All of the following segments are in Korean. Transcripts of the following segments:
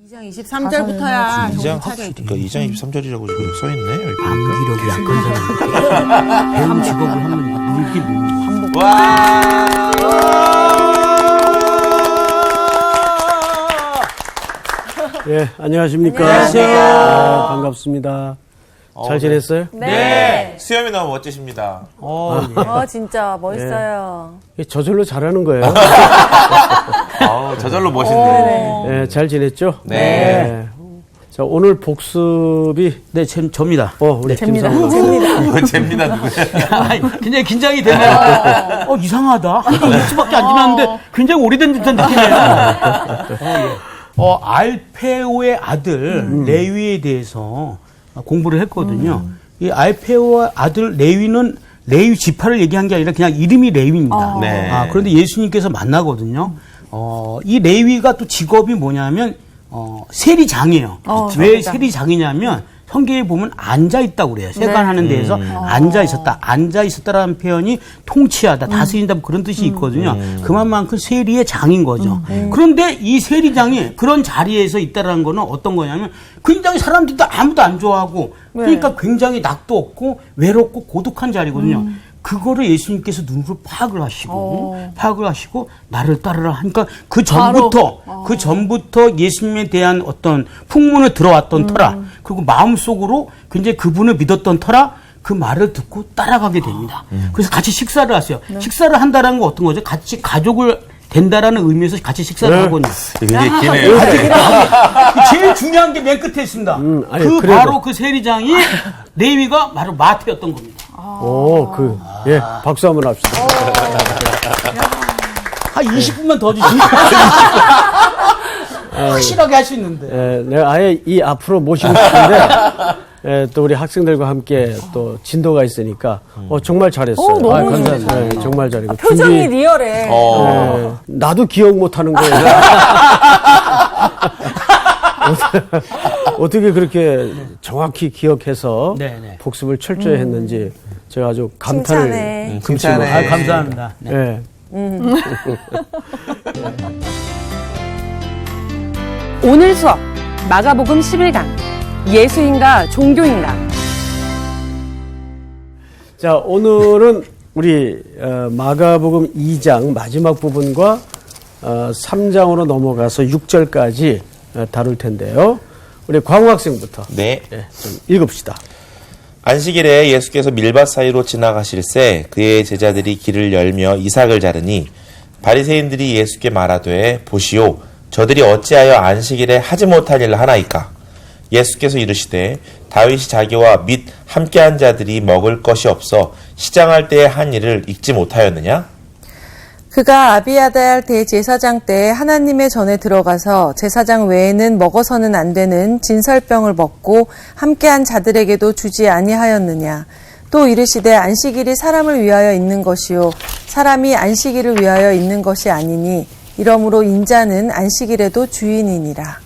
2장 23절부터야. 2장 23절이라고 지금 써있네. 여기 암기력이 약한 사람. 배운 직업을 하면 이렇게 반복. 와! 예, 안녕하십니까. 안녕하세요. 네, 반갑습니다. 잘 지냈어요? 네. 수염이 너무 멋지십니다. 진짜 멋있어요. 저절로 잘하는 거예요. 저절로 멋있네. 예, 잘 지냈죠? 네. 자, 오늘 복습이 네, 접니다. 우리 김상우. 이건 잽니다, 누구야? 굉장히 긴장이 되네요. 이상하다. 한 2주밖에 안 지났는데 굉장히 오래된 듯한 느낌이에요. 알페오의 아들 레위에 대해서 공부를 했거든요. 이 알페오의 아들 레위는 레위 지파를 얘기한 게 아니라 그냥 이름이 레위입니다. 네. 그런데 예수님께서 만나거든요. 이 레위가 또 직업이 뭐냐면 세리장이에요. 왜 세리장이냐면 성경에 보면 앉아 있다고 그래요. 세관하는 데에서 앉아 있었다. 앉아 있었다라는 표현이 통치하다, 다스린다 그런 뜻이 있거든요. 그만큼 세리의 장인 거죠. 그런데 이 세리장이 그런 자리에서 있다라는 거는 어떤 거냐면 굉장히 사람들도 아무도 안 좋아하고 그러니까 굉장히 낙도 없고 외롭고 고독한 자리거든요. 그거를 예수님께서 눈으로 파악을 하시고 나를 따르라 하니까 그 전부터 예수님에 대한 어떤 풍문을 들어왔던 터라, 그리고 마음속으로 굉장히 그분을 믿었던 터라 그 말을 듣고 따라가게 됩니다. 그래서 같이 식사를 하세요. 식사를 한다라는 건 어떤 거죠? 같이 가족을 된다라는 의미에서 같이 식사를 하거든요. 굉장히 기네요. 제일 중요한 게 맨 끝에 있습니다. 바로 그 세리장이 레위가 바로 마태였던 겁니다. 박수 한번 합시다. 한 20분만 더 주시면 확실하게 할 수 있는데. 내가 아예 이 앞으로 모시고 싶은데, 또 우리 학생들과 함께 또 진도가 있으니까, 정말 잘했어요. 너무 감사합니다. 네, 정말 잘했고. 표정이 리얼해. 나도 기억 못 하는 거예요. 어떻게 그렇게 정확히 기억해서 복습을 철저히 했는지 제가 아주 감탄을 칭찬해. 감사합니다. 네. 오늘 수업 마가복음 11강 예수인가 종교인가. 자, 오늘은 우리 마가복음 2장 마지막 부분과 3장으로 넘어가서 6절까지 다룰 텐데요. 우리 광우 학생부터 네. 좀 읽읍시다. 안식일에 예수께서 밀밭 사이로 지나가실새 그의 제자들이 길을 열며 이삭을 자르니 바리새인들이 예수께 말하되 보시오 저들이 어찌하여 안식일에 하지 못할 일을 하나이까. 예수께서 이르시되 다윗이 자기와 및 함께한 자들이 먹을 것이 없어 시장할 때에 한 일을 잊지 못하였느냐? 그가 아비아달 대제사장 때 하나님의 전에 들어가서 제사장 외에는 먹어서는 안 되는 진설병을 먹고 함께한 자들에게도 주지 아니하였느냐. 또 이르시되 안식일이 사람을 위하여 있는 것이요 사람이 안식일을 위하여 있는 것이 아니니 이러므로 인자는 안식일에도 주인이니라.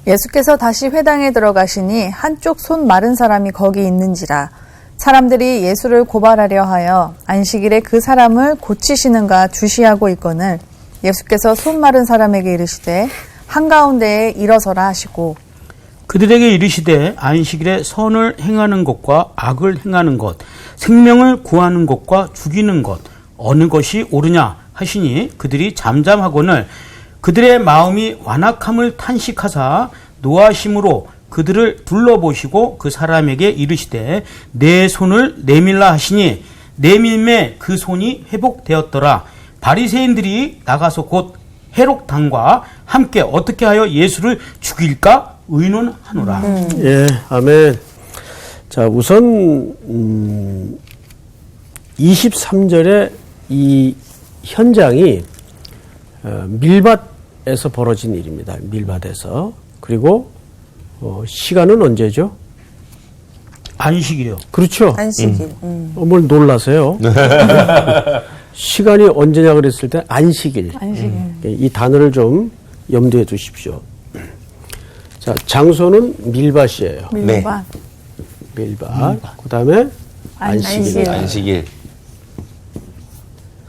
예수께서 다시 회당에 들어가시니 한쪽 손 마른 사람이 거기 있는지라. 사람들이 예수를 고발하려 하여 안식일에 그 사람을 고치시는가 주시하고 있거늘 예수께서 손 마른 사람에게 이르시되 한가운데에 일어서라 하시고 그들에게 이르시되 안식일에 선을 행하는 것과 악을 행하는 것, 생명을 구하는 것과 죽이는 것 어느 것이 옳으냐 하시니 그들이 잠잠하거늘 그들의 마음이 완악함을 탄식하사 노하심으로 그들을 둘러보시고 그 사람에게 이르시되 내 손을 내밀라 하시니 내밀매 그 손이 회복되었더라. 바리새인들이 나가서 곧 헤롯당과 함께 어떻게 하여 예수를 죽일까 의논하노라. 예, 아멘. 자, 우선 23절에 이 현장이 밀밭에서 벌어진 일입니다. 밀밭에서. 그리고 시간은 언제죠? 안식일이요. 그렇죠. 안식일. 뭘 놀라세요? 시간이 언제냐 그랬을 때 안식일. 이 단어를 좀 염두에 두십시오. 자, 장소는 밀밭이에요. 밀밭. 밀밭. 그다음에 안식일. 안식일.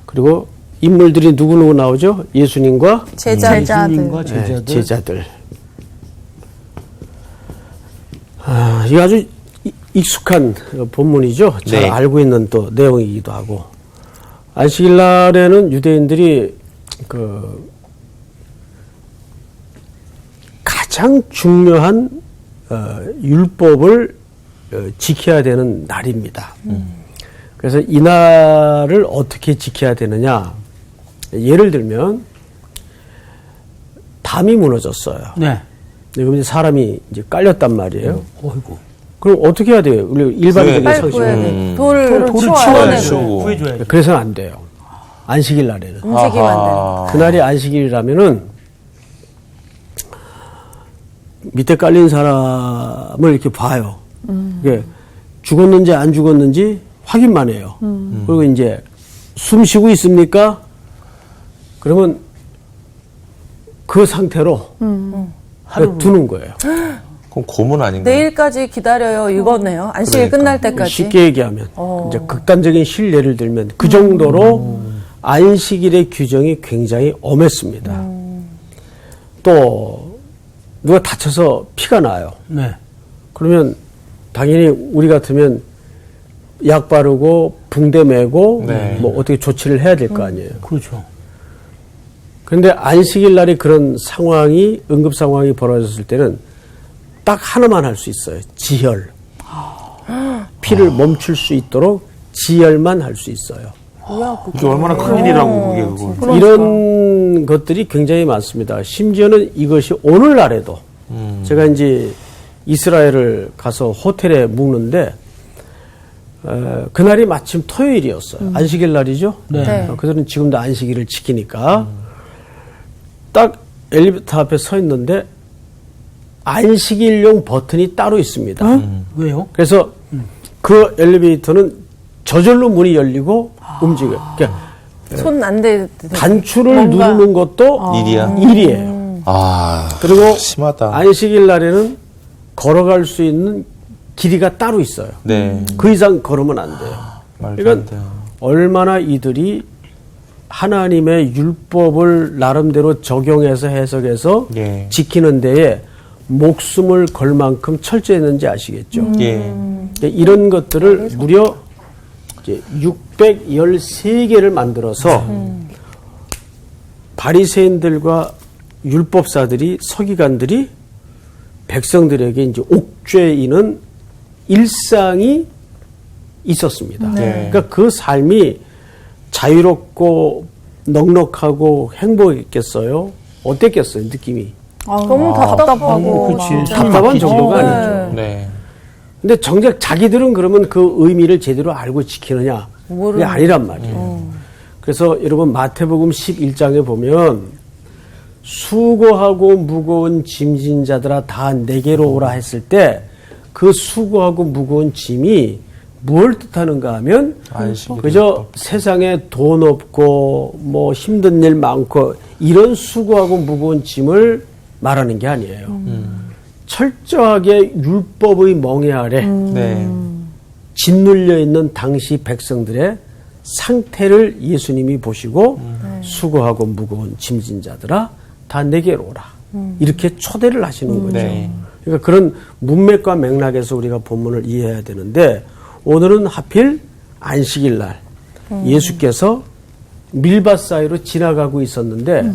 그리고 인물들이 누구누구 나오죠? 예수님과 제자들. 예수님과 제자들. 제자들. 이게 아주 익숙한 본문이죠. 잘 네. 알고 있는 또 내용이기도 하고. 안식일 날에는 유대인들이 가장 중요한 율법을 지켜야 되는 날입니다. 그래서 이 날을 어떻게 지켜야 되느냐. 예를 들면 담이 무너졌어요. 네. 그럼 이제 사람이 이제 깔렸단 말이에요. 어이구. 그럼 어떻게 해야 돼요? 우리 일반적인 빨리 상식. 구해야 돼. 돌을 치워야 치워내고 구해줘야지. 그래서는 안 돼요. 안식일 날에는. 움직이면 안 되는. 그날이 안식일이라면은 밑에 깔린 사람을 이렇게 봐요. 이게 죽었는지 안 죽었는지 확인만 해요. 그리고 이제 숨 쉬고 있습니까? 그러면 그 상태로 두는 거예요. 그럼 고문 아닌가요? 내일까지 기다려요. 이거네요. 안식일 끝날 때까지. 쉽게 얘기하면 이제 극단적인 실례를 들면 그 정도로 안식일의 규정이 굉장히 엄했습니다. 또 누가 다쳐서 피가 나요. 네. 그러면 당연히 우리 같으면 약 바르고 붕대 매고 네. 뭐 어떻게 조치를 해야 될 거 아니에요. 그렇죠. 그런데 안식일 날에 그런 상황이 응급 상황이 벌어졌을 때는 딱 하나만 할 수 있어요. 지혈. 피를 멈출 수 있도록 지혈만 할 수 있어요. 이게 얼마나 큰일이라고 그게 그거. 이런 것들이 굉장히 많습니다. 심지어는 이것이 오늘날에도 제가 이제 이스라엘을 가서 호텔에 묵는데 그날이 마침 토요일이었어요. 안식일 날이죠. 네. 그들은 지금도 안식일을 지키니까 딱 엘리베이터 앞에 서 있는데 안식일용 버튼이 따로 있습니다. 왜요? 그래서 그 엘리베이터는 저절로 문이 열리고 움직여요. 그러니까 손 안 대. 단추를 누르는 것도 일이야? 일이에요. 아, 그리고 심하다. 안식일 날에는 걸어갈 수 있는 길이가 따로 있어요. 네. 그 이상 걸으면 안 돼요. 말도 안 그러니까 돼요. 얼마나 이들이 하나님의 율법을 나름대로 적용해서 해석해서 예. 지키는 데에 목숨을 걸 만큼 철저했는지 아시겠죠? 예. 이런 것들을 무려 이제 613개를 만들어서 바리새인들과 율법사들이 서기관들이 백성들에게 이제 옥죄이는 일상이 있었습니다. 네. 그러니까 그 삶이 자유롭고 넉넉하고 행복했겠어요? 어땠겠어요, 느낌이? 너무 답답하고. 그치. 답답한 정도가 네. 아니죠. 네. 근데 정작 자기들은 그러면 그 의미를 제대로 알고 지키느냐? 그게 아니란 말이에요. 그래서 여러분 마태복음 11장에 보면 수고하고 무거운 짐진 자들아 다 내게로 오라 했을 때 그 수고하고 무거운 짐이 뭘 뜻하는가 하면 그저 세상에 돈 없고 뭐 힘든 일 많고 이런 수고하고 무거운 짐을 말하는 게 아니에요. 철저하게 율법의 멍에 아래 네. 짓눌려 있는 당시 백성들의 상태를 예수님이 보시고 수고하고 무거운 짐진 자들아 다 내게로 오라. 이렇게 초대를 하시는 거죠. 네. 그러니까 그런 문맥과 맥락에서 우리가 본문을 이해해야 되는데 오늘은 하필 안식일 날 예수께서 밀밭 사이로 지나가고 있었는데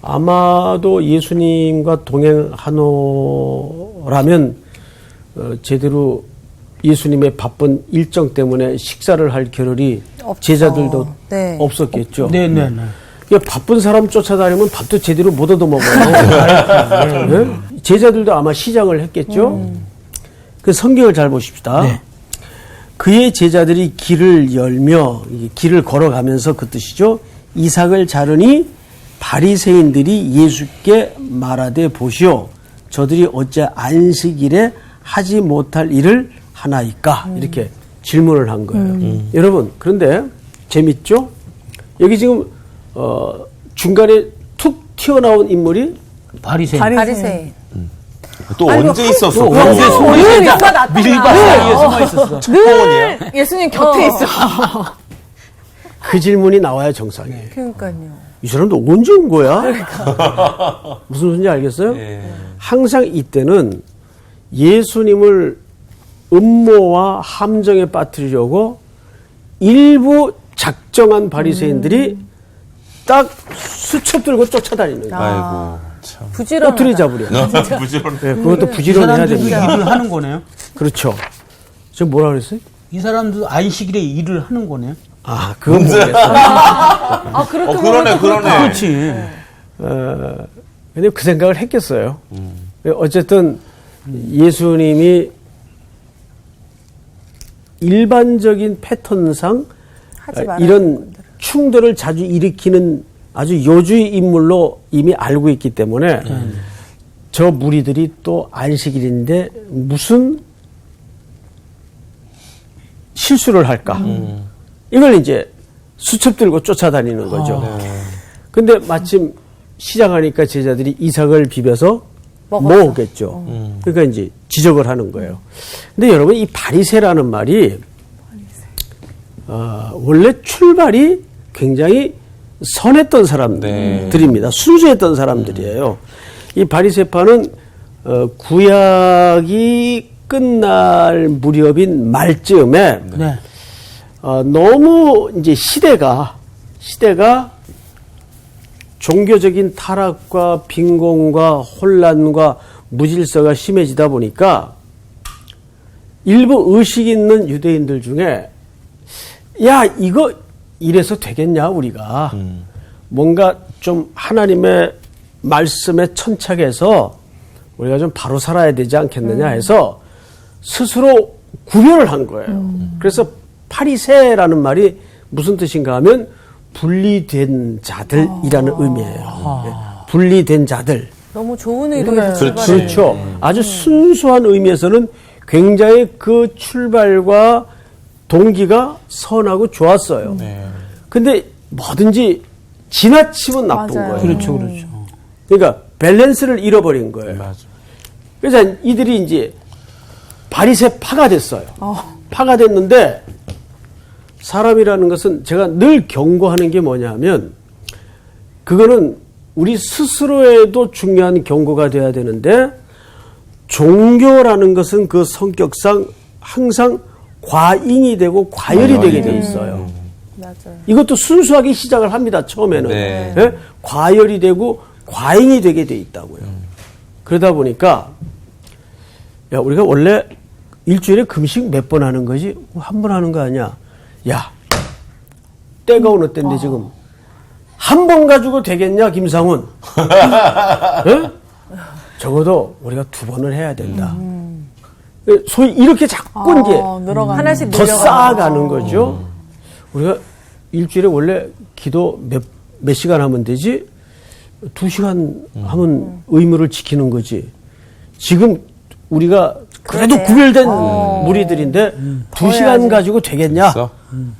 아마도 예수님과 동행하노라면 제대로 예수님의 바쁜 일정 때문에 식사를 할 겨를이 제자들도 네. 없었겠죠. 네네네. 그러니까 바쁜 사람 쫓아다니면 밥도 제대로 못 얻어먹어요. 네? 제자들도 아마 시장을 했겠죠. 그 성경을 잘 보십시다. 네. 그의 제자들이 길을 열며 길을 걸어가면서 그 뜻이죠. 이삭을 자르니 바리새인들이 예수께 말하되 보시오. 저들이 어째 안식일에 하지 못할 일을 하나이까? 이렇게 질문을 한 거예요. 여러분 그런데 재밌죠? 여기 지금 중간에 툭 튀어나온 인물이 바리새인. 바리새인. 또 언제 있었어? 언제 늘 밀밭 누가 나타나. 사이에 숨어 있었어. 늘 예수님 곁에 있어. 그 질문이 나와야 정상이에요. 그러니까요. 이 사람도 언제 온 거야? 무슨 소리인지 알겠어요? 예. 항상 이때는 예수님을 음모와 함정에 빠뜨리려고 일부 작정한 바리새인들이 딱 수첩 들고 쫓아다니는 거예요. 아이고 참. 부지런하다. 꼬투리 잡으려. 부지런. 네, 그것도 이 부지런해야 사람들도 됩니다. 일을 하는 거네요. 그렇죠. 지금 뭐라 그랬어요? 이 사람도 안식일에 일을 하는 거네요. 아, 그건 모르겠어요. 아, 그렇게 그러네, 보면 그러네. 그렇지. 근데 그 생각을 했겠어요. 어쨌든 예수님이 일반적인 패턴상 하지 말아야 이런 충돌을 자주 일으키는 아주 요주의 인물로 이미 알고 있기 때문에 저 무리들이 또 안식일인데 무슨 실수를 할까? 이걸 이제 수첩 들고 쫓아다니는 거죠. 근데 마침 시작하니까 제자들이 이삭을 비벼서 먹었겠죠. 그러니까 이제 지적을 하는 거예요. 근데 여러분 이 바리새라는 말이 원래 출발이 굉장히 선했던 사람들입니다. 순수했던 사람들이에요. 이 바리새파는 구약이 끝날 무렵인 말쯤에 네. 너무 이제 시대가 종교적인 타락과 빈곤과 혼란과 무질서가 심해지다 보니까 일부 의식 있는 유대인들 중에 야 이거 이래서 되겠냐 우리가 뭔가 좀 하나님의 말씀에 천착해서 우리가 좀 바로 살아야 되지 않겠느냐 해서 스스로 구별을 한 거예요. 그래서 파리새라는 말이 무슨 뜻인가 하면 분리된 자들이라는 의미예요. 네. 분리된 자들. 너무 좋은 의도에서 출발해. 그렇죠. 아주 순수한 의미에서는 굉장히 그 출발과 동기가 선하고 좋았어요. 근데 뭐든지 지나치면 나쁜 맞아요. 거예요. 그렇죠, 그렇죠. 그러니까 밸런스를 잃어버린 거예요. 그래서 이들이 이제 바리새 파가 됐어요. 파가 됐는데 사람이라는 것은 제가 늘 경고하는 게 뭐냐면 그거는 우리 스스로에도 중요한 경고가 돼야 되는데 종교라는 것은 그 성격상 항상 과잉이 되고 과열이 되게 돼 있어요. 맞아요. 이것도 순수하게 시작을 합니다. 처음에는. 네. 예? 과열이 되고 과잉이 되게 돼 있다고요. 그러다 보니까 야 우리가 원래 일주일에 금식 몇 번 하는 거지? 한 번 하는 거 아니야? 야 때가 어느 때인데 지금 한 번 가지고 되겠냐 김상훈? 예? 적어도 우리가 두 번을 해야 된다. 소위 이렇게 자꾸 이제 늘어가는 하나씩 더 늘려가는 쌓아가는 거죠. 우리가 일주일에 원래 기도 몇 시간 하면 되지? 2시간 하면 의무를 지키는 거지. 지금 우리가 그래도 구별된 무리들인데 2시간 가지고 되겠냐?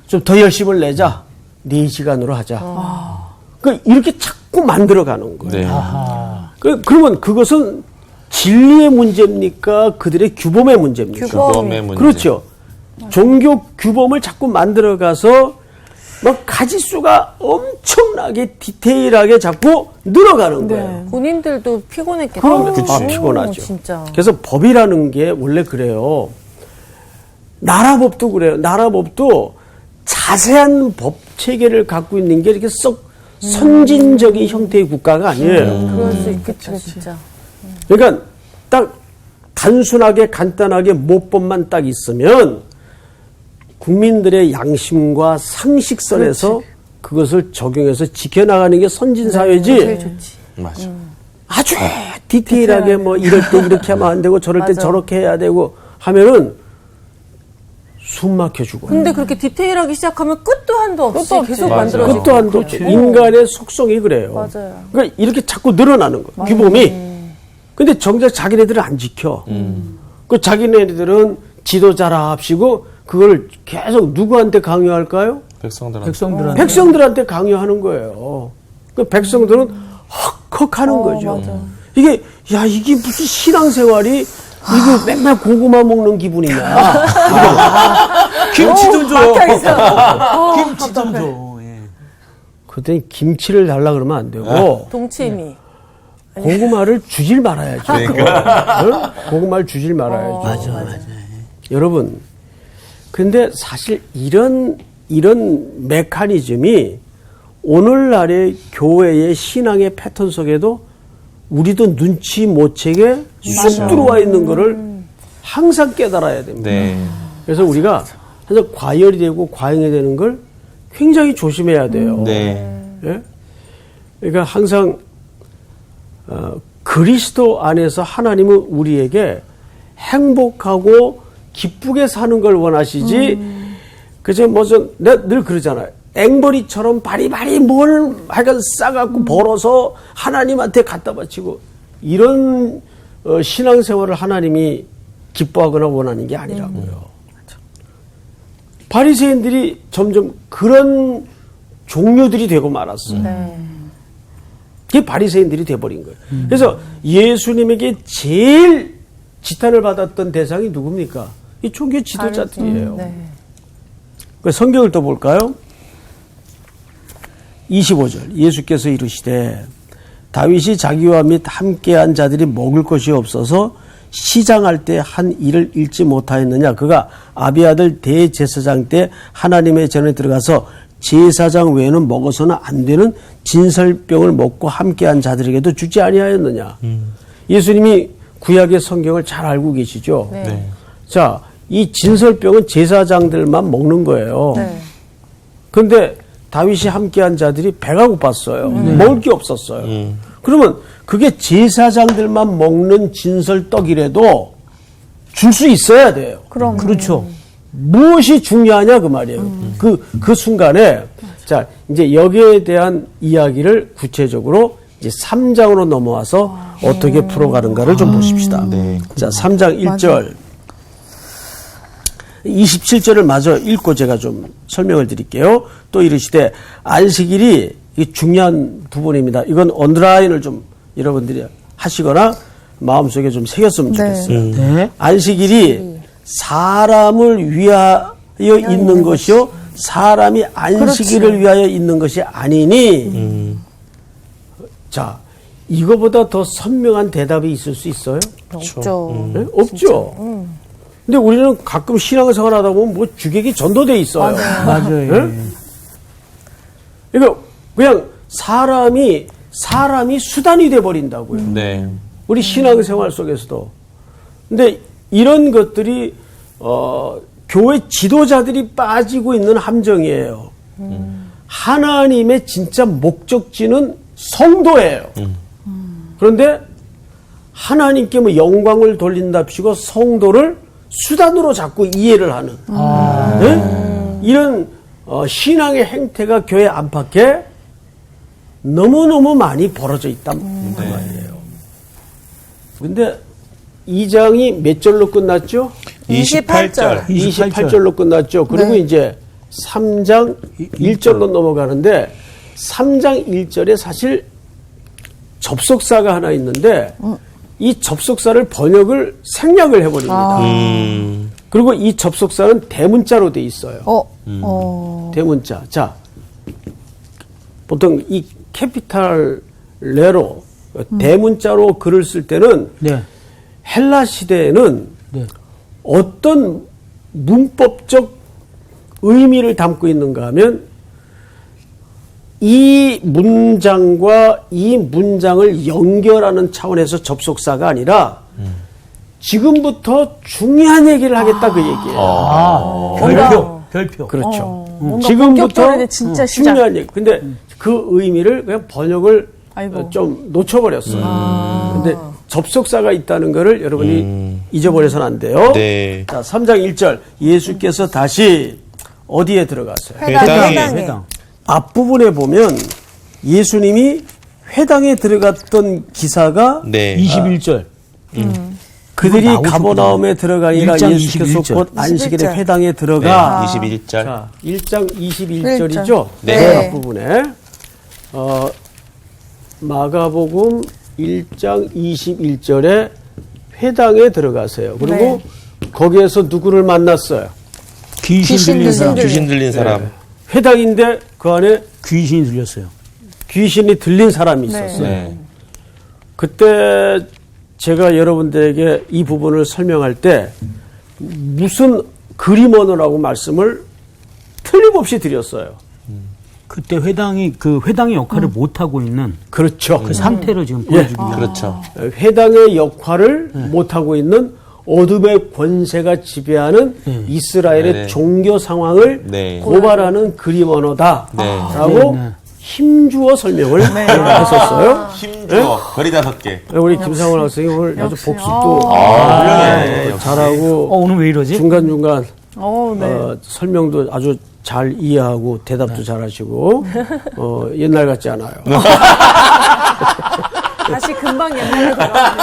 좀 더 열심을 내자. 4시간으로 하자. 이렇게 자꾸 만들어가는 거예요. 네. 그러면 그것은 진리의 문제입니까? 그들의 규범의 문제입니까? 규범의 문제. 그렇죠. 종교 규범을 자꾸 만들어가서 막 가지수가 엄청나게 디테일하게 자꾸 늘어가는 거예요. 본인들도 피곤했겠다. 그럼 피곤하죠. 진짜. 그래서 법이라는 게 원래 그래요. 나라법도 그래요. 나라법도 자세한 법 체계를 갖고 있는 게 이렇게 썩 선진적인 형태의 국가가 아니에요. 그럴 수 있겠죠, 진짜. 그러니까 딱 단순하게 간단하게 모법만 딱 있으면 국민들의 양심과 상식선에서 그것을 적용해서 지켜나가는 게 선진사회지. 제일 좋지. 맞아. 아주 디테일하게 뭐 이럴 때 이렇게 하면 안 되고 저럴 때 맞아. 저렇게 해야 되고 하면은 숨 막혀주고. 근데 그렇게 디테일하게 시작하면 끝도 한도 없이 끝도 없지. 계속 맞아. 만들어지고. 끝도 한도 없죠. 인간의 속성이 그래요. 맞아요. 그러니까 이렇게 자꾸 늘어나는 거예요. 규범이. 근데 정작 자기네들은 안 지켜. 그 자기네들은 지도자라 합시고 그걸 계속 누구한테 강요할까요? 백성들한테. 백성들한테 강요하는 거예요. 그 백성들은 헉헉하는 거죠. 이게 야 이게 무슨 신앙생활이 이거 맨날 고구마 먹는 기분이냐? 김치 좀 줘. 김치 좀 줘. 예. 그랬더니 김치를 달라 그러면 안 되고 동치미. 고구마를 주질 말아야죠. 고구마를 주질 말아야죠. 맞아. 여러분, 근데 사실 이런 메커니즘이 오늘날의 교회의 신앙의 패턴 속에도 우리도 눈치 못 채게 쑥 들어와 있는 거를 항상 깨달아야 됩니다. 네. 그래서 우리가 항상 과열이 되고 과잉이 되는 걸 굉장히 조심해야 돼요. 네. 예? 그러니까 항상 그리스도 안에서 하나님은 우리에게 행복하고 기쁘게 사는 걸 원하시지. 그저 늘 그러잖아요. 앵벌이처럼 바리바리 뭘 하여간 싸갖고 벌어서 하나님한테 갖다 바치고 이런 신앙생활을 하나님이 기뻐하거나 원하는 게 아니라고요. 바리새인들이 점점 그런 종류들이 되고 말았어요. 그게 바리새인들이 돼버린 거예요. 그래서 예수님에게 제일 지탄을 받았던 대상이 누굽니까? 이 종교 지도자들이에요. 그 성경을 또 볼까요? 25절 예수께서 이르시되 다윗이 자기와 및 함께한 자들이 먹을 것이 없어서 시장할 때 한 일을 잃지 못하였느냐. 그가 아비아들 대제사장 때 하나님의 전에 들어가서 제사장 외에는 먹어서는 안 되는 진설병을 먹고 함께한 자들에게도 주지 아니하였느냐. 예수님이 구약의 성경을 잘 알고 계시죠. 네. 자, 이 진설병은 제사장들만 먹는 거예요. 그런데 다윗이 함께한 자들이 배가 고팠어요. 먹을 게 없었어요. 그러면 그게 제사장들만 먹는 진설떡이라도 줄 수 있어야 돼요. 그렇죠. 무엇이 중요하냐 그 말이에요. 그 순간에 자 이제 여기에 대한 이야기를 구체적으로 이제 3장으로 넘어와서 어떻게 풀어가는가를 좀 보십시다. 네. 자 3장 1절 27절을 마저 읽고 제가 좀 설명을 드릴게요. 또 이르시되 안식일이 이 중요한 부분입니다. 이건 언더라인을 좀 여러분들이 하시거나 마음속에 좀 새겼으면 좋겠어요. 네. 안식일이 사람을 위하여 있는 것이요 사람이 안식일을 위하여 있는 것이 아니니. 자, 이거보다 더 선명한 대답이 있을 수 있어요? 없죠. 네? 없죠. 근데 우리는 가끔 신앙생활 하다 보면 뭐 주객이 전도돼 있어요. 맞아요. 네? 이거 그냥 사람이 수단이 돼 버린다고요. 네. 우리 신앙생활 속에서도. 근데 이런 것들이 교회 지도자들이 빠지고 있는 함정이에요. 하나님의 진짜 목적지는 성도예요. 그런데 하나님께 뭐 영광을 돌린답시고 성도를 수단으로 자꾸 이해를 하는 네? 이런 신앙의 행태가 교회 안팎에 너무너무 많이 벌어져 있단 그 말이에요. 근데 2장이 몇 절로 끝났죠? 28절. 28절로 끝났죠. 그리고 이제 3장 1절로 넘어가는데 3장 1절에 사실 접속사가 하나 있는데 이 접속사를 번역을 생략을 해버립니다. 그리고 이 접속사는 대문자로 돼 있어요. 대문자. 자, 보통 이 캐피탈 레로 대문자로 글을 쓸 때는 네. 헬라 시대에는 네. 어떤 문법적 의미를 담고 있는가 하면 이 문장과 이 문장을 연결하는 차원에서 접속사가 아니라 지금부터 중요한 얘기를 하겠다 그 얘기예요. 별표. 그렇죠. 뭔가 지금부터 본격적으로 진짜 시작. 중요한 얘기. 근데 그 의미를 그냥 번역을 아이고. 좀 놓쳐버렸어요. 근데 접속사가 있다는 거를 여러분이 잊어버려서는 안 돼요. 네. 자, 3장 1절. 예수께서 다시 어디에 들어갔어요? 회당. 앞부분에 보면 예수님이 회당에 들어갔던 기사가 네. 21절. 그들이 나오셨구나. 가버나움에 들어가니라 1장 예수께서 21절. 곧 안식일에 21절. 회당에 들어가. 21절. 자, 1장 21절이죠. 네. 그 앞부분에 마가복음 1장 21절에 회당에 들어가세요. 그리고 거기에서 누구를 만났어요? 귀신 들린 사람. 귀신 들린 사람. 회당인데 그 안에 귀신이 들렸어요. 귀신이 들린 사람이 있었어요. 네. 그때 제가 여러분들에게 이 부분을 설명할 때 무슨 그림 언어라고 말씀을 틀림없이 드렸어요. 그때 회당이 그 회당의 역할을 못 하고 있는 그렇죠. 그 상태로 지금 보여주고 있는. 그렇죠. 회당의 역할을 못하고 있는 어둠의 권세가 지배하는 이스라엘의 네. 종교 상황을 네. 고발하는 그림 언어다라고 네. 힘주어 설명을 했었어요. 힘주어 별이 5개. 우리 김상원 학생이 오늘 아주 복습도 훌륭해. 잘하고 오늘 왜 이러지? 중간중간 네. 설명도 아주 잘 이해하고 대답도 잘하시고 옛날 같지 않아요. 다시 금방 옛날로 돌아가요.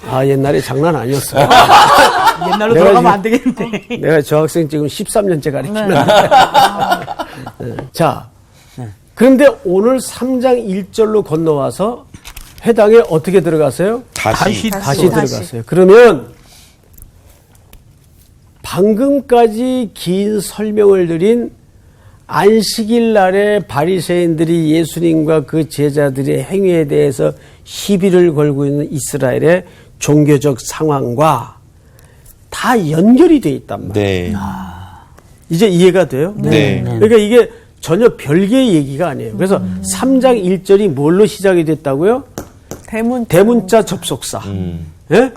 아 옛날에 장난 아니었어요. 옛날로 내가 돌아가면 지금- 안 되겠는데. 내가 저 학생 지금 13년째 가르치는데. 자, 그런데 오늘 3장 1절로 건너와서 회당에 어떻게 들어가세요? 다시. 다시 들어갔어요. 그러면 방금까지 긴 설명을 드린 안식일 날에 바리새인들이 예수님과 그 제자들의 행위에 대해서 시비를 걸고 있는 이스라엘의 종교적 상황과 다 연결이 돼 있단 말이에요. 네. 이제 이해가 돼요? 네. 그러니까 이게 전혀 별개의 얘기가 아니에요. 그래서 3장 1절이 뭘로 시작이 됐다고요? 대문자 접속사. 예?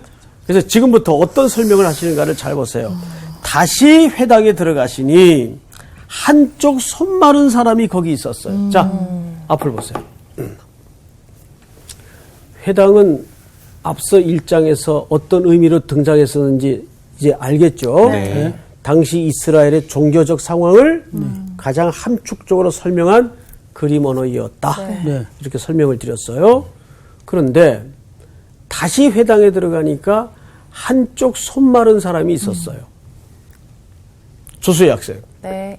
그래서 지금부터 어떤 설명을 하시는가를 잘 보세요. 다시 회당에 들어가시니 한쪽 손 마른 사람이 거기 있었어요. 자, 앞을 보세요. 회당은 앞서 1장에서 어떤 의미로 등장했었는지 이제 알겠죠? 네. 예? 당시 이스라엘의 종교적 상황을 가장 함축적으로 설명한 그림 언어이었다. 네. 이렇게 설명을 드렸어요. 그런데 다시 회당에 들어가니까 한쪽 손 마른 사람이 있었어요. 조수희 학생. 네.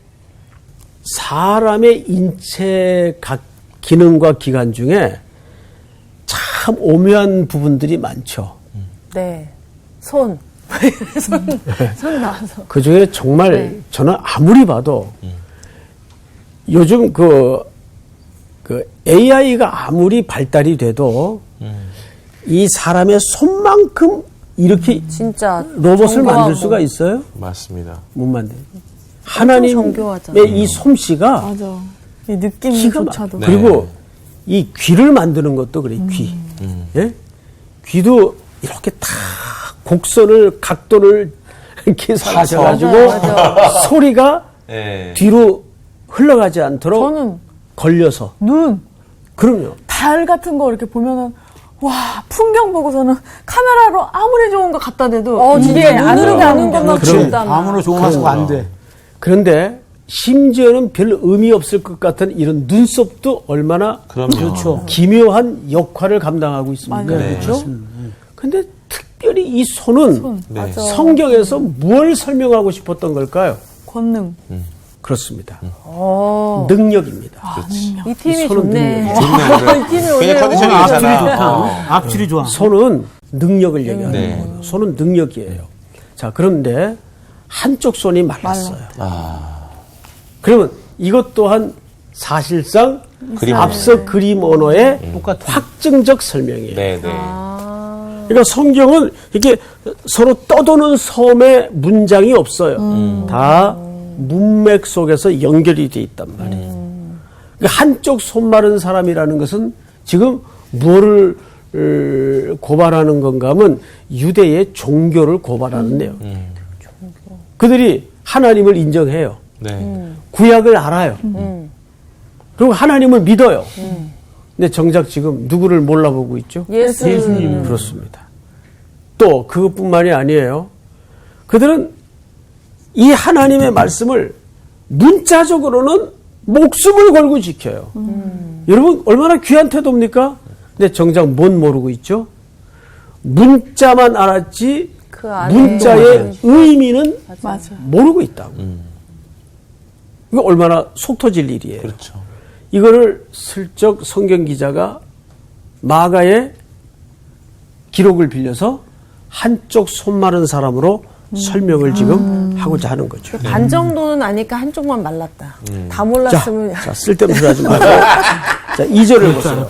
사람의 인체 각 기능과 기관 중에 참 오묘한 부분들이 많죠. 네. 손 나와서. 그 중에 정말 저는 아무리 봐도 요즘 그 AI가 아무리 발달이 돼도 이 사람의 손만큼 이렇게 진짜 로봇을 정교하고. 만들 수가 있어요? 맞습니다. 못 만들. 하나님의 정교하잖아요. 이 솜씨가 맞아. 이 기가 느낌조차도. 막- 그리고 이 귀를 만드는 것도 그래. 귀. 예? 귀도 이렇게 다 곡선을 각도를 계산하셔가지고 소리가 네. 뒤로 흘러가지 않도록 저는 걸려서. 눈, 그럼요. 달 같은 거 이렇게 보면은 와 풍경 보고서는 카메라로 아무리 좋은 거 갖다 대도 이게 진짜 눈으로 안 보는 것만 그렇죠. 그렇다. 아무나 좋은 거 안 돼. 그런데 심지어는 별 의미 없을 것 같은 이런 눈썹도 얼마나 그럼요. 그렇죠. 기묘한 역할을 감당하고 있습니다. 맞아요. 네. 그렇죠? 근데 특별히 이 손은 네. 성경에서 뭘 설명하고 싶었던 걸까요? 권능. 그렇습니다. 능력입니다. 이 팀이 손은 좋네. 좋네. 이 팀이 그냥 오늘 컨디션이 악질이 괜찮아. 좋다. 악질이 좋아. 손은 능력을 얘기하는 네. 거예요. 손은 능력이에요. 자, 그런데 한쪽 손이 말랐어요. 그러면 이것 또한 사실상 그림 앞서 그림 언어의 확증적 설명이에요. 네, 네. 그러니까 성경은 이렇게 서로 떠도는 섬의 문장이 없어요. 다 문맥 속에서 연결이 돼 있단 말이에요. 그러니까 한쪽 손 마른 사람이라는 것은 지금 뭐를 고발하는 건가 하면 유대의 종교를 고발하는 내용. 그들이 하나님을 인정해요. 네. 구약을 알아요. 그리고 하나님을 믿어요. 근데 정작 지금 누구를 몰라보고 있죠? 예수님. 그렇습니다. 또 그것뿐만이 아니에요. 그들은 이 하나님의 말씀을 문자적으로는 목숨을 걸고 지켜요. 여러분 얼마나 귀한 태도입니까? 근데 정작 뭔 모르고 있죠? 문자만 알았지 그 안에 문자의 의미는 맞아. 모르고 있다고. 이거 얼마나 속 터질 일이에요. 그렇죠. 이거를 슬쩍 성경 기자가 마가의 기록을 빌려서 한쪽 손 마른 사람으로 설명을 지금 하고자 하는 거죠. 반 정도는 아니까 한쪽만 말랐다. 다 몰랐으면 자, 쓸데없는 소리 하지 말고. 자, 2절을 보세요.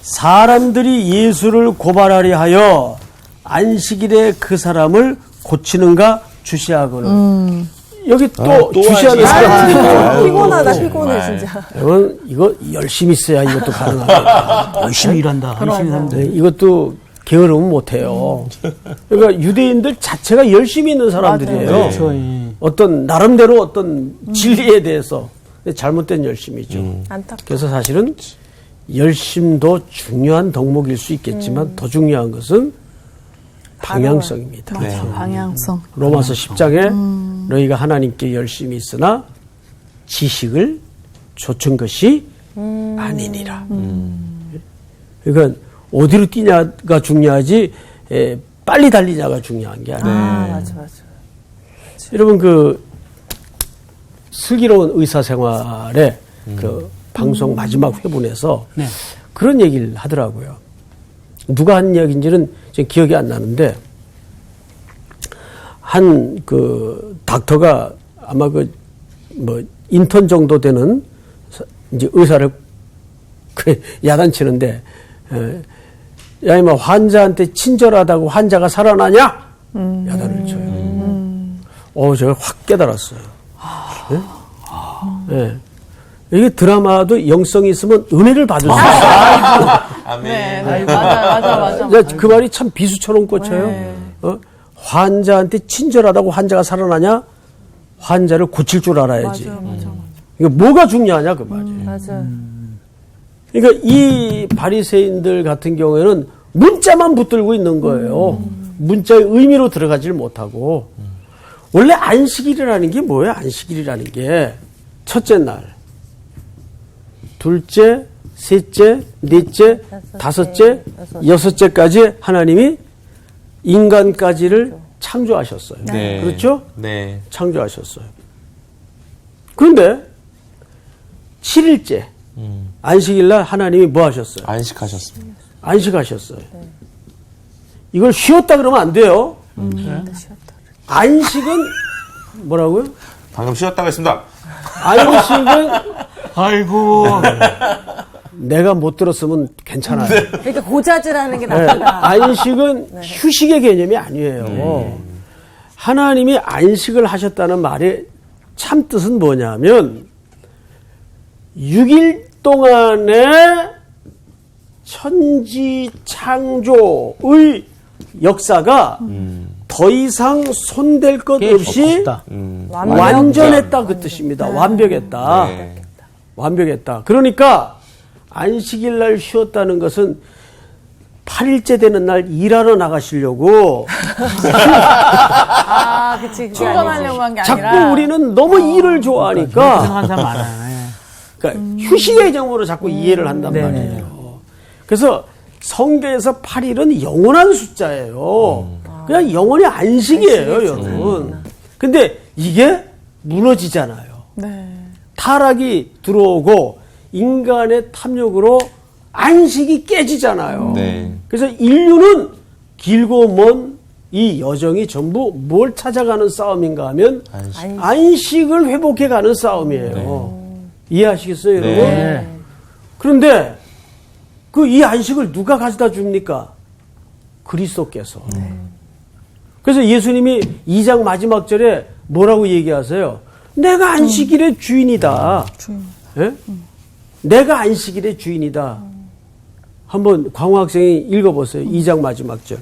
사람들이 예수를 고발하려 하여 안식일에 그 사람을 고치는가 주시하고는 여기 또 또 주시하는 하지. 사람들이 있어요. 피곤하다, 피곤해, 정말. 진짜. 여러분 이거 열심히 써야 이것도 가능합니다. 열심히 일한다. 열심히 산다. 네, 이것도 게으르면 못해요. 그러니까 유대인들 자체가 열심히 있는 사람들이에요. 그렇죠. 예. 어떤 나름대로 어떤 진리에 대해서 잘못된 열심이죠. 안타깝다. 그래서 사실은 열심도 중요한 덕목일 수 있겠지만 더 중요한 것은 방향성입니다. 맞아, 방향성. 로마서 10장에 너희가 하나님께 열심히 있으나 지식을 좇은 것이 아니니라. 그러니까 어디로 뛰냐가 중요하지 빨리 달리냐가 중요한 게 아니에요. 맞아. 여러분 그 슬기로운 의사생활의 그 방송 마지막 회분에서 네. 그런 얘기를 하더라고요. 누가 한 이야기인지는 지금 기억이 안 나는데 한 그 닥터가 아마 그 뭐 인턴 정도 되는 이제 의사를 그 야단치는데 야 이마 환자한테 친절하다고 환자가 살아나냐 야단을 쳐요. 제가 확 깨달았어요. 네? 이게 드라마도 영성이 있으면 은혜를 받을 수 있어요. 아멘. 맞아. 그 말이 참 비수처럼 꽂혀요. 환자한테 친절하다고 환자가 살아나냐? 환자를 고칠 줄 알아야지. 맞아. 이거 뭐가 중요하냐 그 말이에요. 맞아. 그러니까 이 바리새인들 같은 경우에는 문자만 붙들고 있는 거예요. 문자의 의미로 들어가질 못하고. 원래 안식일이라는 게 뭐예요? 안식일이라는 게 첫째 날, 둘째, 셋째, 넷째, 다섯째, 여섯째까지 하나님이 인간까지를 창조하셨어요. 네. 그렇죠? 네. 창조하셨어요. 그런데 7일째 안식일 날 하나님이 뭐 하셨어요? 안식하셨습니다. 안식하셨어요. 이걸 쉬었다 그러면 안 돼요. 안식은 뭐라고요? 방금 쉬었다고 했습니다. 안식은 아이고. 내가 못 들었으면 괜찮아요. 그러니까 고자질하는 게 네, 낫다. 안식은 휴식의 개념이 아니에요. 하나님이 안식을 하셨다는 말의 참 뜻은 뭐냐면 6일 동안의 천지 창조의 역사가 더 이상 손댈 것 없이 없다. 완전했다 그 뜻입니다. 완벽했다. 네. 완벽했다. 그러니까 안식일 날 쉬었다는 것은 8일째 되는 날 일하러 나가시려고 그치. 출근하려고 한 게 아니라. 자꾸 우리는 너무 일을 좋아하니까 생각하는 사람 많아요. 예. 그러니까 휴식의 개념으로 자꾸 이해를 한단 말이에요. 그래서 성경에서 8일은 영원한 숫자예요. 그냥 영원히 안식이에요, 여러분. 근데 이게 무너지잖아요. 타락이 들어오고 인간의 탐욕으로 안식이 깨지잖아요. 네. 그래서 인류는 길고 먼 이 여정이 전부 뭘 찾아가는 싸움인가 하면 안식을 회복해가는 싸움이에요. 이해하시겠어요, 여러분? 네. 그런데 그 이 안식을 누가 가져다 줍니까? 그리스도께서. 그래서 예수님이 2장 마지막 절에 뭐라고 얘기하세요? 내가 안식일의 주인이다. 예? 내가 안식일의 주인이다. 한번 광호 학생이 읽어보세요. 2장 마지막 절.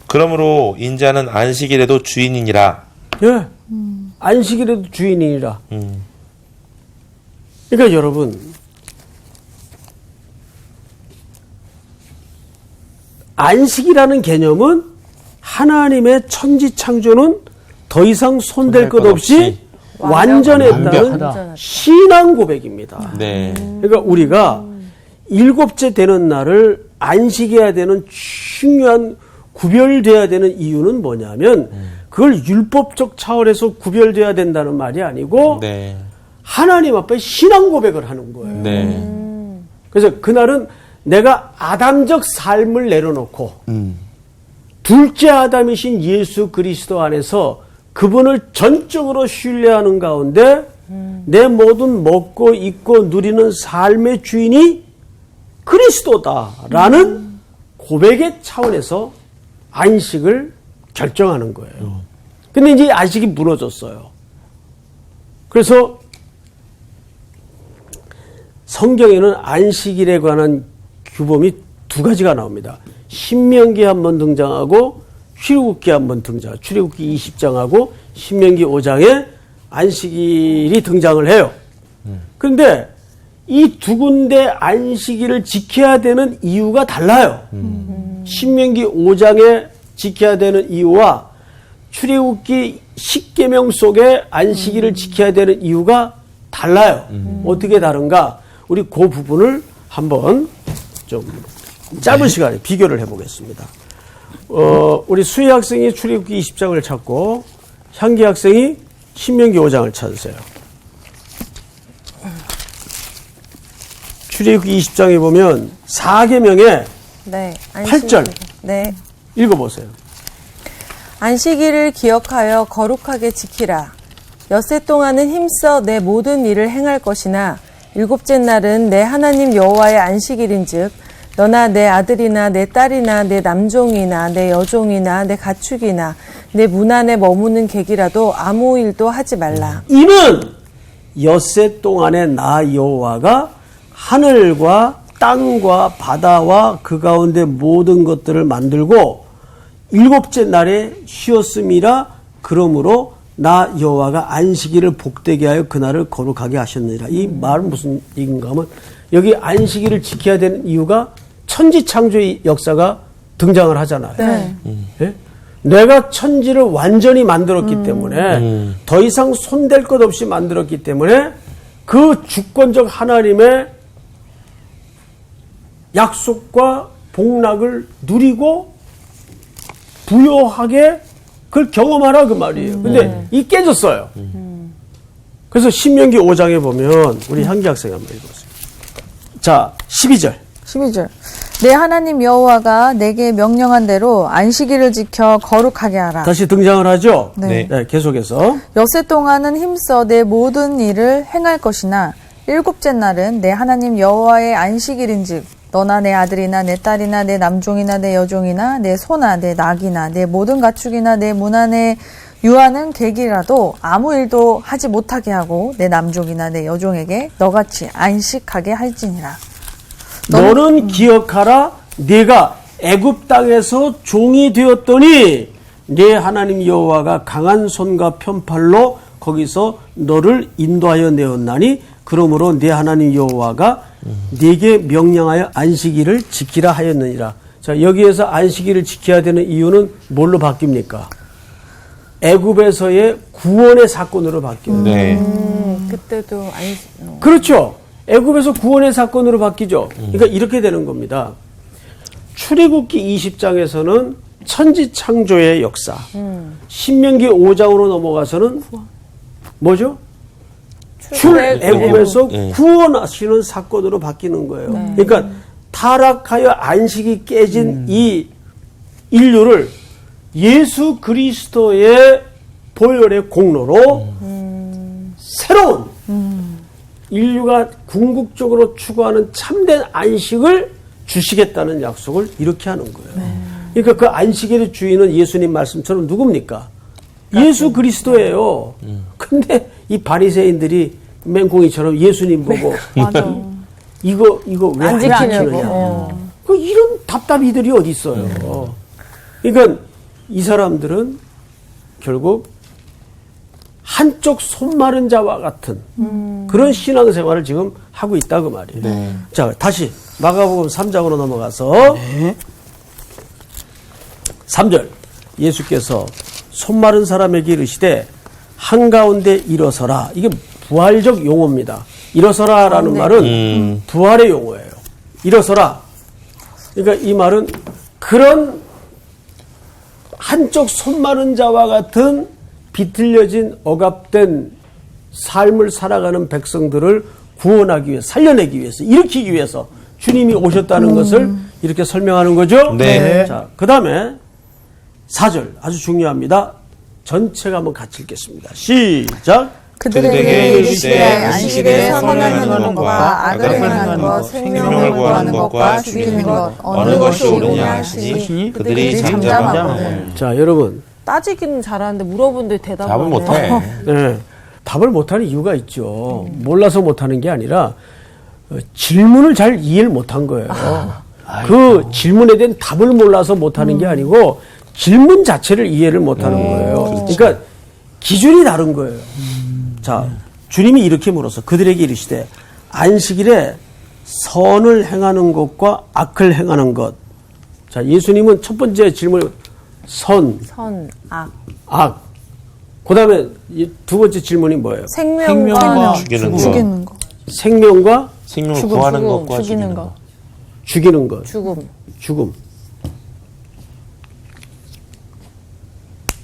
그러므로 인자는 안식일에도 주인이니라. 예. 안식일에도 주인이니라. 그러니까 여러분, 안식이라는 개념은 하나님의 천지 창조는 더 이상 손댈 것 없이 완전했다는 완벽하다. 신앙 고백입니다. 네. 그러니까 우리가 일곱째 되는 날을 안식해야 되는 중요한 구별돼야 되는 이유는 뭐냐면 그걸 율법적 차원에서 구별돼야 된다는 말이 아니고 네. 하나님 앞에 신앙 고백을 하는 거예요. 네. 그래서 그날은 내가 아담적 삶을 내려놓고 둘째 아담이신 예수 그리스도 안에서 그분을 전적으로 신뢰하는 가운데 내 모든 먹고 입고 누리는 삶의 주인이 그리스도다라는 고백의 차원에서 안식을 결정하는 거예요. 근데 이제 안식이 무너졌어요. 그래서 성경에는 안식일에 관한 규범이 두 가지가 나옵니다. 신명기 한번 등장하고 출애굽기 한번 등장. 출애굽기 20장하고 신명기 5장에 안식일이 등장을 해요. 그런데 이 두 군데 안식일을 지켜야 되는 이유가 달라요. 신명기 5장에 지켜야 되는 이유와 출애굽기 10계명 속에 안식일을 지켜야 되는 이유가 달라요. 어떻게 다른가? 우리 그 부분을 한번 좀 짧은 시간에 비교를 해보겠습니다. 우리 수희 학생이 출애굽기 20장을 찾고 향기 학생이 신명기 5장을 찾으세요. 출애굽기 20장에 보면 4계명에 네. 8절. 네. 읽어보세요. 안식일을 기억하여 거룩하게 지키라. 엿새 동안은 힘써 내 모든 일을 행할 것이나 일곱째 날은 내 하나님 여호와의 안식일인즉 너나 내 아들이나 내 딸이나 내 남종이나 내 여종이나 내 가축이나 내 문 안에 머무는 객이라도 아무 일도 하지 말라. 이는 엿새 동안에 나 여호와가 하늘과 땅과 바다와 그 가운데 모든 것들을 만들고 일곱째 날에 쉬었음이라. 그러므로 나 여호와가 안식일을 복되게 하여 그날을 거룩하게 하셨느니라. 이 말은 무슨 얘기인가 하면 여기 안식일을 지켜야 되는 이유가 천지창조의 역사가 등장을 하잖아요. 네. 예? 내가 천지를 완전히 만들었기 때문에 더 이상 손댈 것 없이 만들었기 때문에 그 주권적 하나님의 약속과 복락을 누리고 부요하게 그걸 경험하라 그 말이에요. 근데 이 깨졌어요. 그래서 신명기 5장에 보면 우리 향기 학생 한번 읽어보세요. 자, 12절. 12절. 내 하나님 여호와가 내게 명령한 대로 안식일을 지켜 거룩하게 하라. 다시 등장을 하죠? 네. 네, 계속해서. 엿새 동안은 힘써 내 모든 일을 행할 것이나 일곱째 날은 내 하나님 여호와의 안식일인즉 너나 내 아들이나 내 딸이나 내 남종이나 내 여종이나 내 소나 내 낙이나 내 모든 가축이나 내 문 안에 유하는 객이라도 아무 일도 하지 못하게 하고 내 남종이나 내 여종에게 너같이 안식하게 할지니라. 너는 기억하라. 네가 애굽 땅에서 종이 되었더니 네 하나님 여호와가 강한 손과 편팔로 거기서 너를 인도하여 내었나니 그러므로 네 하나님 여호와가 네게 명령하여 안식일을 지키라 하였느니라. 자, 여기에서 안식일을 지켜야 되는 이유는 뭘로 바뀝니까? 애굽에서의 구원의 사건으로 바뀌어요. 네. 그때도 그렇죠. 애굽에서 구원의 사건으로 바뀌죠. 그러니까 이렇게 되는 겁니다. 출애굽기 20장에서는 천지 창조의 역사. 신명기 5장으로 넘어가서는 뭐죠? 출애굽에서 구원하시는 사건으로 바뀌는 거예요. 그러니까 타락하여 안식이 깨진 이 인류를 예수 그리스도의 보혈의 공로로 새로운 인류가 궁극적으로 추구하는 참된 안식을 주시겠다는 약속을 이렇게 하는 거예요. 그러니까 그 안식일의 주인은 예수님 말씀처럼 누굽니까? 예수 그리스도예요. 근데 이 바리새인들이 맹꽁이처럼 예수님 보고 이거 왜 안 지키느냐. 그 이런 답답이들이 어디 있어요. 그러니까 이 사람들은 결국 한쪽 손 마른 자와 같은 그런 신앙생활을 지금 하고 있다 그 말이에요. 자, 다시 마가복음 3장으로 넘어가서 3절 예수께서 손 마른 사람에게 이르시되 한가운데 일어서라. 이게 부활적 용어입니다. 일어서라라는 말은 부활의 용어예요. 일어서라. 그러니까 이 말은 그런 한쪽 손 마른 자와 같은 비틀려진 억압된 삶을 살아가는 백성들을 구원하기 위해 살려내기 위해서 일으키기 위해서 주님이 오셨다는 것을 이렇게 설명하는 거죠. 네. 자, 그 다음에 4절 아주 중요합니다. 전체가 한번 같이 읽겠습니다. 시작. 그들에게 이르시되 안식일에 선언하는 것과 악을 행하는 것, 생명을 구하는 것과 죽이는 것 어느 것이 옳으냐 하시니 그들이 잠잠하고. 자, 여러분 따지기는 잘하는데 물어보는데 대답을 답은 안 못해. 해요. 네. 답을 못하는 이유가 있죠. 몰라서 못하는 게 아니라 질문을 잘 이해를 못한 거예요. 그 질문에 대한 답을 몰라서 못하는 게 아니고 질문 자체를 이해를 못하는 거예요. 그러니까 기준이 다른 거예요. 자, 주님이 이렇게 물어서 그들에게 이르시되 안식일에 선을 행하는 것과 악을 행하는 것. 자, 예수님은 첫 번째 질문 선, 선, 악, 악. 그 다음에 두 번째 질문이 뭐예요? 생명과 죽이는 거. 죽이는 거. 생명과 생명을 죽음, 구하는 죽음, 것과 죽이는 거. 죽이는 것. 죽음. 죽음.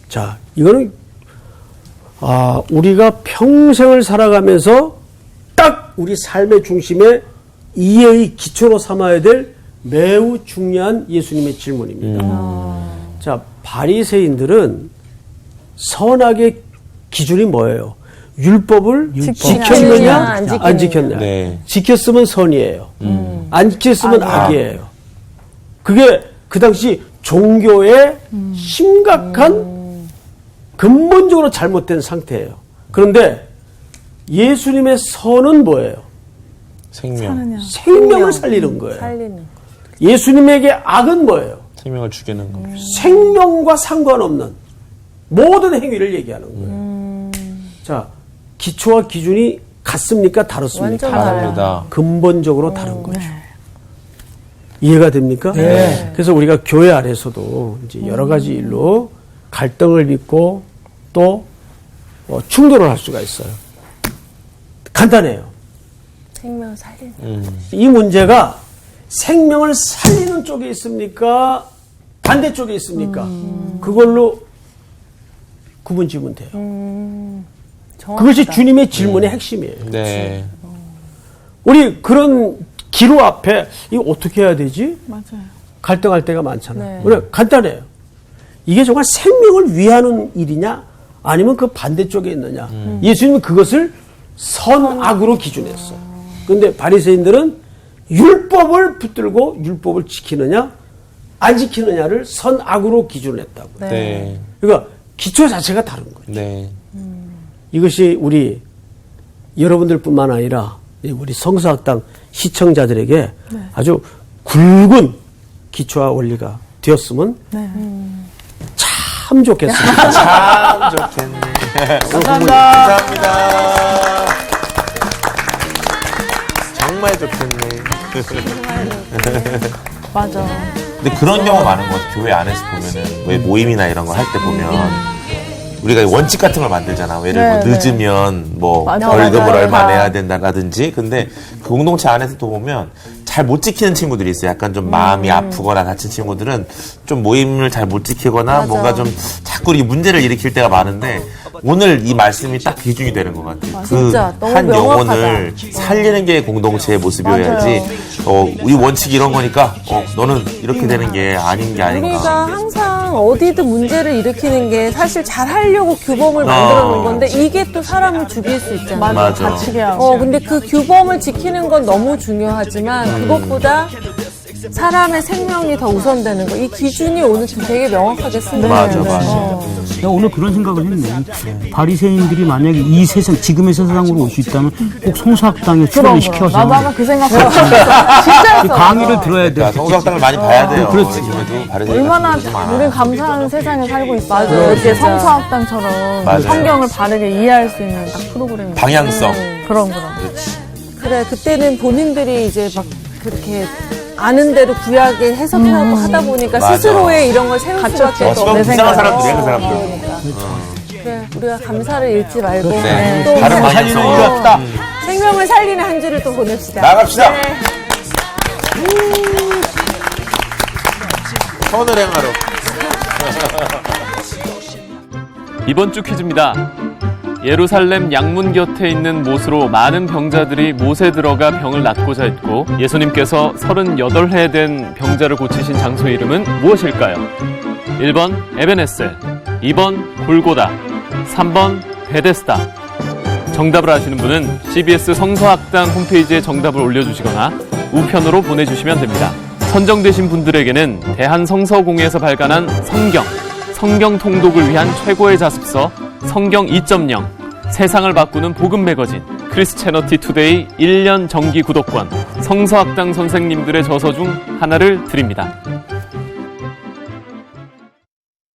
자, 이거는 우리가 평생을 살아가면서 딱 우리 삶의 중심에 이해의 기초로 삼아야 될 매우 중요한 예수님의 질문입니다. 자, 바리새인들은 선악의 기준이 뭐예요? 율법을 지켰느냐, 안 지켰냐. 네. 지켰으면 선이에요. 안 지켰으면 악이에요. 그게 그 당시 종교의 심각한 근본적으로 잘못된 상태예요. 그런데 예수님의 선은 뭐예요? 생명을 살리는 거예요. 살리는 거. 예수님에게 악은 뭐예요? 생명을 죽이는 거. 생명과 상관없는 모든 행위를 얘기하는 거예요. 자, 기초와 기준이 같습니까? 다릅니까? 완전 달라요. 다릅니다. 근본적으로 다른 거죠. 이해가 됩니까? 네. 그래서 우리가 교회 안에서도 이제 여러 가지 일로 갈등을 빚고 또 충돌을 할 수가 있어요. 간단해요. 생명을 살리는 이 문제가 생명을 살리는 쪽에 있습니까? 반대쪽에 있습니까? 그걸로 구분 지으면 돼요. 그것이 주님의 질문의 핵심이에요. 네. 우리 그런 기로 앞에 이거 어떻게 해야 되지? 맞아요. 갈등할 때가 많잖아요. 네. 그래, 간단해요. 이게 정말 생명을 위하는 일이냐? 아니면 그 반대쪽에 있느냐? 예수님은 그것을 선악으로 기준했어요. 그런데 바리새인들은 율법을 붙들고 율법을 지키느냐, 안 지키느냐를 선악으로 기준했다고. 네. 그러니까 기초 자체가 다른 거예요. 네. 이것이 우리 여러분들뿐만 아니라 우리 성서학당 시청자들에게 아주 굵은 기초와 원리가 되었으면 참 좋겠습니다. 참 좋겠네. 감사합니다. 정말 좋겠네. 맞아. 근데 그런 경우 많은 것 같아요. 교회 안에서 보면은 왜 모임이나 이런 거 할 때 보면 우리가 원칙 같은 걸 만들잖아. 예를 들어 늦으면 뭐 벌금을 얼마 내야 된다라든지. 근데 그 공동체 안에서도 보면 잘 못 지키는 친구들이 있어요. 약간 좀 마음이 아프거나 다친 친구들은 좀 모임을 잘 못 지키거나 뭔가 좀 자꾸 이렇게 문제를 일으킬 때가 많은데 오늘 이 말씀이 딱 기준이 되는 것 같아요. 진짜 그 너무 한 명확하다. 영혼을 살리는 게 공동체의 모습이어야지. 우리 원칙이 이런 거니까 너는 이렇게 되는 게 아닌 게 아닌가. 우리가 항상 어디든 문제를 일으키는 게 사실 잘 하려고 규범을 만들어 놓은 건데 이게 또 사람을 죽일 수 있잖아요. 맞아. 다치게 하고. 근데 그 규범을 지키는 건 너무 중요하지만 그것보다 사람의 생명이 더 우선되는 거. 이 기준이 오늘 되게 명확하게 쓰는 맞아, 거예요. 맞아. 내가 오늘 그런 생각을 했네. 바리새인들이 만약에 이 세상, 지금의 세상으로 올 수 있다면 꼭 성서학당에 출연을 시켜서 나도 아마 그 생각 진짜 그 강의를 들어야 돼. 그러니까 성서학당을 많이 봐야 돼요. 그렇지. 요즘에도 바리새인 얼마나 같은 분들도 많아. 우린 감사한 세상에 살고 있어요. 맞아요, 이렇게 진짜. 성서학당처럼 맞아요. 성경을 바르게 이해할 수 있는 딱 프로그램이 방향성. 그런. 그래, 그때는 본인들이 이제 막 그렇게 아는 대로 구약에 해석하고 하다 보니까 맞아. 스스로의 이런 걸 세울 수밖에 지금 없는 불쌍한 사람들이야, 그 사람들. 그러니까. 그래, 우리가 감사를 잃지 말고 네. 또 다른 방향성으로. 살리는 이유 없다. 생명을 살리는 한 주를 또 보냅시다. 나갑시다. 네. 선을 행하러. 이번 주 퀴즈입니다. 예루살렘 양문 곁에 있는 못으로 많은 병자들이 못에 들어가 병을 낫고자 했고 예수님께서 38해 된 병자를 고치신 장소 이름은 무엇일까요? 1번 에베네셀, 2번 골고다, 3번 베데스다. 정답을 아시는 분은 CBS 성서학당 홈페이지에 정답을 올려주시거나 우편으로 보내주시면 됩니다. 선정되신 분들에게는 대한성서공회에서 발간한 성경, 성경 통독을 위한 최고의 자습서 성경 2.0, 세상을 바꾸는 복음 매거진 크리스채너티 투데이 1년 정기 구독권, 성서학당 선생님들의 저서 중 하나를 드립니다.